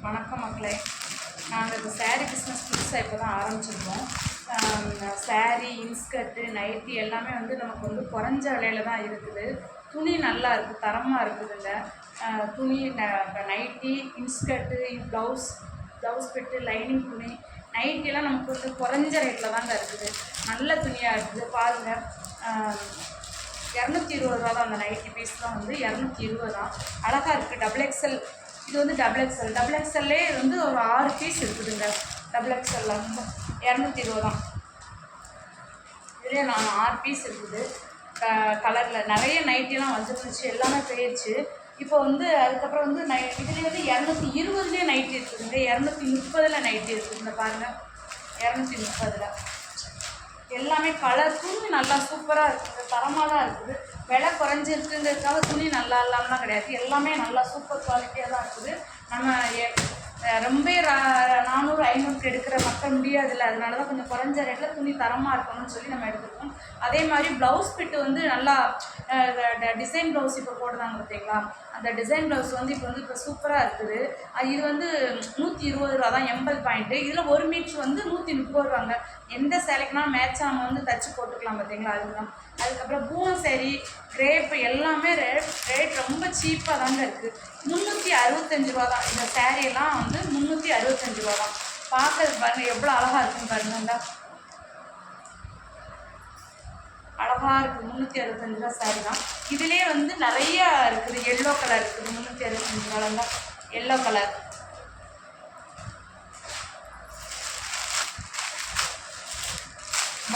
வணக்கம் மக்களே. நாங்கள் இந்த சேரீ பிஸ்னஸ் புதுசாக இப்போ தான் ஆரம்பிச்சிருக்கோம். சேரீ, இன்ஸ்கர்ட்டு, நைட்டி எல்லாமே வந்து நமக்கு வந்து குறைஞ்ச விலையில தான் இருக்குது. துணி நல்லா இருக்குது, தரமாக இருக்குதுங்க. துணி nighty, inskirt, blouse bit, lining துணி, நைட்டிலாம் நமக்கு வந்து குறைஞ்ச ரேட்டில் தாங்க இருக்குது. நல்ல துணியாக இருக்குது பாருங்கள். 220 ரூபா தான் அந்த நைட்டி பீஸ்லாம் வந்து 220 தான். அழகாக இருக்குது. Double XL. இது வந்து டபுள் எக்ஸல்லே வந்து ஒரு 6 பீஸ் இருக்குதுங்க. டபுள் எக்ஸலில் வந்து 220 தான். இதுலேயே 6 பீஸ் இருக்குது. கலரில் நிறைய நைட்டிலாம் வந்துருந்துச்சு, எல்லாமே போயிடுச்சு. இப்போ வந்து அதுக்கப்புறம் வந்து இதுலேயே வந்து 220லேயே நைட்டி இருக்குதுங்க. 230ல் நைட்டி இருக்குதுங்க பாருங்கள். 230ல் எல்லாமே கலர். துணி நல்லா சூப்பராக இருக்குது, தரமாக தான் இருக்குது. விலை குறைஞ்சிருக்குங்கிறதுக்காக துணி நல்லா இல்லாமலாம் கிடையாது. எல்லாமே நல்லா சூப்பர் குவாலிட்டியாக தான் இருக்குது. நம்ம ரொம்ப 400 500 எடுக்கிற மக்கள் முடியாதுல்ல, அதனால தான் கொஞ்சம் குறைஞ்ச ரேட்டில் துணி தரமாக இருக்கணும்னு சொல்லி நம்ம எடுத்துருக்கோம். அதே மாதிரி ப்ளவுஸ் பிட்டு வந்து நல்லா டிசைன் ப்ளவுஸ் இப்போ போடுறாங்க பார்த்தீங்களா, அந்த டிசைன் ப்ளவுஸ் வந்து இப்போ சூப்பராக இருக்குது. இது வந்து 120 ரூபா தான் 80 பாயிண்ட்டு. இதில் 1 மீட்ரு வந்து 130 ரூபாங்க. எந்த சேலைக்குனா மேட்சாக நம்ம வந்து தச்சு போட்டுக்கலாம் பார்த்தீங்களா, அதுதான். அதுக்கப்புறம் பூனம் சேரீ, கிரேப்பு எல்லாமே ரேட் ரொம்ப சீப்பாக தாங்க இருக்குது. 365 ரூபா தான். இந்த சேரீயெல்லாம் வந்து 365 ரூபா தான். பார்க்கறது பாருங்கள் எவ்வளோ அழகாக இருக்குன்னு பாருங்கண்டா, அழகாக இருக்குது. 365 ரூபா சேரீ தான். இதிலே வந்து நிறைய இருக்குது. எல்லோ கலர் இருக்குது. 365 ரூபாய் தான் எல்லோ கலர்.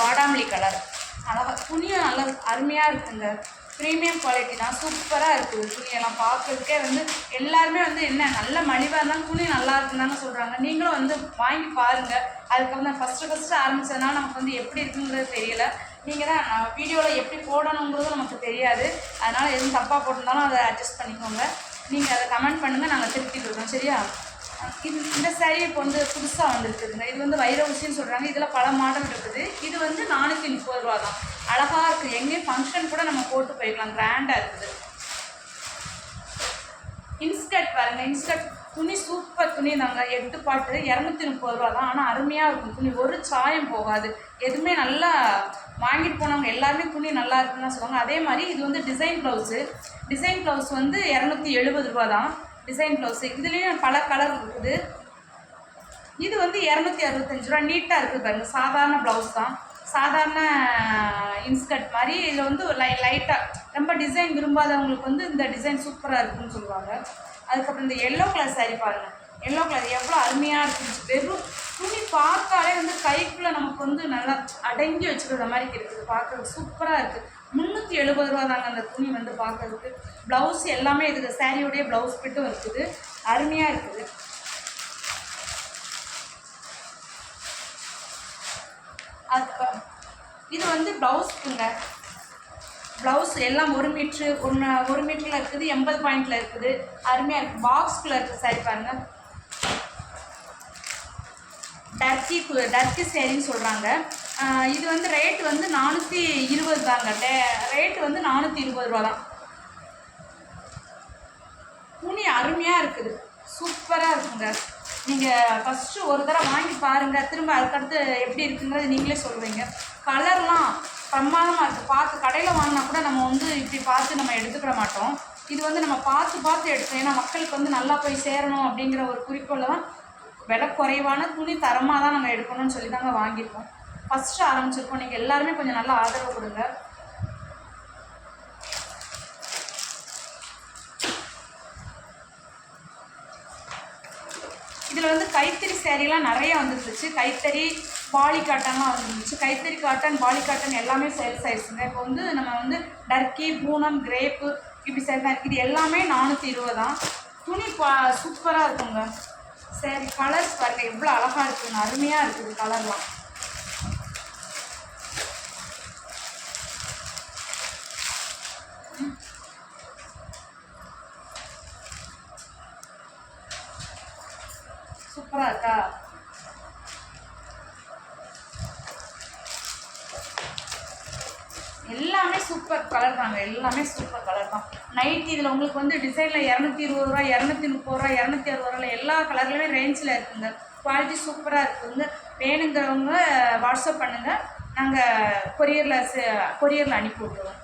பாடாமல்லி கலர். அழகாக துணியும் நல்லா அருமையாக இருக்குங்க. ப்ரீமியம் குவாலிட்டி தான், சூப்பராக இருக்குது. துணியெல்லாம் பார்க்குறதுக்கே வந்து எல்லாருமே வந்து என்ன நல்ல மலிவாக இருந்தாலும் துணி நல்லா இருக்குன்னு சொல்கிறாங்க. நீங்களும் வந்து வாங்கி பாருங்கள். அதுக்கப்புறம் தான் ஃபஸ்ட்டு ஆரம்பித்ததுனால நமக்கு வந்து எப்படி இருக்குங்கிறது தெரியல. நீங்கள் தான் வீடியோவில் எப்படி போடணுங்கிறதும் நமக்கு தெரியாது. அதனால் எதுவும் தப்பாக போட்டிருந்தாலும் அதை அட்ஜஸ்ட் பண்ணிக்கோங்க. நீங்கள் அதை கமெண்ட் பண்ணுங்கள், நாங்கள் திருப்பி கொடுக்குறோம். சரியா? இந்த சேரீ இப்போ வந்து புதுசாக வந்துருக்குதுங்க. இது வந்து வைர ஊசின்னு சொல்கிறாங்க. இதில் பல மாடல் இருக்குது. இது வந்து 430 ரூபா தான். அழகாக இருக்குது. எங்கேயும் ஃபங்க்ஷன் கூட நம்ம போட்டு போய்க்கலாம், கிராண்டாக இருக்குது. இன்ஸ்கர்ட் பாருங்கள். இன்ஸ்கர்ட் துணி சூப்பர் துணி தாங்க. 8 பாட்டு 230 ரூபா தான். ஆனால் அருமையாக இருக்கும் துணி, ஒரு சாயம் போகாது. எதுவுமே நல்லா வாங்கிட்டு போனவங்க எல்லாருமே துணி நல்லா இருக்குன்னு தான் சொல்லுவாங்க. அதே மாதிரி இது வந்து டிசைன் ப்ளவுஸ் வந்து 270 ரூபா தான். டிசைன் ப்ளவுஸு இதுலேயும் பல கலர் இருக்குது. இது வந்து 265 ரூபா. நீட்டாக இருக்குது பாருங்கள். சாதாரண ப்ளவுஸ் தான், சாதாரண இன்ஸ்கர்ட் மாதிரி. இதில் வந்து லைட்டாக ரொம்ப டிசைன் விரும்பாதவங்களுக்கு வந்து இந்த டிசைன் சூப்பராக இருக்குதுன்னு சொல்லுவாங்க. அதுக்கப்புறம் இந்த எல்லோ கலர் சாரீ பாருங்கள். எல்லோ கலர் எவ்வளோ அருமையாக இருக்குது. வெறும் துணி பார்த்தாலே வந்து கைக்குள்ளே நமக்கு வந்து நல்லா அடங்கி வச்சுக்கிற மாதிரி இருக்குது. பார்க்குறது சூப்பராக இருக்குது. 370 ரூபா தாங்க அந்த துணி வந்து பார்க்குறதுக்கு. ப்ளவுஸ் எல்லாமே இருக்குது. சாரியோடைய ப்ளவுஸ் பிட்டும் இருக்குது. அருமையாக இருக்குது. அது இது வந்து ப்ளவுஸ்க்குங்க. ப்ளவுஸ் எல்லாம் 1 மீட்ரு 1 மீட்டரில் இருக்குது. 80 பாயிண்டில் இருக்குது. அருமையாக இருக்குது. பாக்ஸ்குள்ளே இருக்குது சாரி பாருங்கள். டர்க்கி சேரீன்னு சொல்கிறாங்க. இது வந்து ரேட்டு வந்து 420 தாங்க. ரேட்டு வந்து 420 ரூபா தான். துணி அருமையாக இருக்குது, சூப்பராக இருக்குங்க. நீங்கள் ஃபஸ்ட்டு ஒரு தடவை வாங்கி பாருங்கள். திரும்ப அதுக்கடுத்து எப்படி இருக்குங்கிறது நீங்களே சொல்லுவீங்க. கலர்லாம் பிரமாதமாக இருக்குது. பார்த்து கடையில் வாங்கினா கூட நம்ம வந்து இப்படி பார்த்து நம்ம எடுத்துக்கிட மாட்டோம். இது வந்து நம்ம பார்த்து எடுத்தோம். ஏன்னா மக்களுக்கு வந்து நல்லா போய் சேரணும் அப்படிங்கிற ஒரு குறிக்கோளில் தான் விலை குறைவான துணி தரமாக தான் நாங்கள் எடுக்கணும்னு சொல்லி தாங்க வாங்கியிருக்கோம். ஃபஸ்ட்டு ஆரம்பிச்சிருக்கோம். நீங்கள் எல்லாருமே கொஞ்சம் நல்லா ஆதரவு கொடுங்க. இதில் வந்து கைத்தறி சேரீலாம் நிறையா வந்துருந்துச்சு. கைத்தறி பாலி காட்டன்லாம் வந்துருந்துச்சு. கைத்தறி காட்டன், பாலி காட்டன் எல்லாமே சேல்ஸ் ஆயிடுச்சுங்க. இப்போ வந்து நம்ம வந்து டர்க்கி, பூனம், கிரேப்பு இப்படி சேல் தான் இருக்குது. இது எல்லாமே 420 தான். துணி சூப்பராக இருக்குங்க. சரி, கலர்ஸ் பாருங்கள் எவ்வளோ அழகாக இருக்குதுங்க. அருமையாக இருக்குது கலர்லாம். சூப்பராக இருக்கா? எல்லாமே சூப்பர் கலர் தாங்க, எல்லாமே சூப்பர் கலர் தான். நைட்டி இதில் உங்களுக்கு வந்து டிசைனில் 220 ரூபா, 230 ரூபா, 260 ரூபாயில் எல்லா கலர்லையுமே ரேஞ்சில் இருக்குங்க. குவாலிட்டி சூப்பராக இருக்குங்க. வேணுங்கிறவங்க வாட்ஸ்அப் பண்ணுங்கள், நாங்கள் கொரியரில் அனுப்பி விட்ருவோம்.